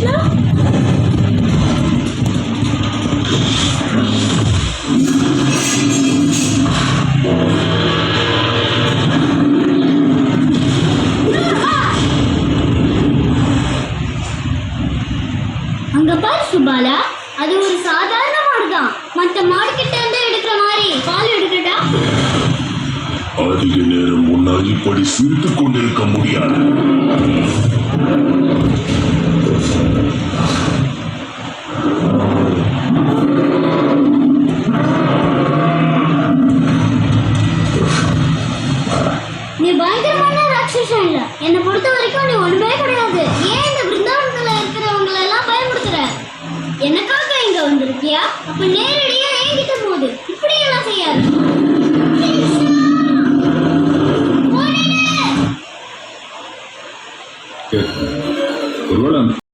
கிருஷ்ணா, அங்க பாரு சுபாலா, அது ஒரு சாதாரண மாடுதான். மற்ற மாடு கிட்ட இருந்து எடுக்கிற மாதிரி பால் எடுக்கட்டா? அதிக நேரம் முன்னால் இப்படி சிரித்துக் கொண்டிருக்க முடியாது. நீ பயங்கரமான ராட்சசன் இல்ல. என்னை பொறுத்த வரைக்கும் நீ ஒண்ணுமே கிடையாது. ஏன் இந்த பிருந்தாவனத்துல இருக்கிறவங்களை எல்லாம் பயமுறுத்துற? எனக்காக இங்க வந்திருக்கியா? அப்ப நேர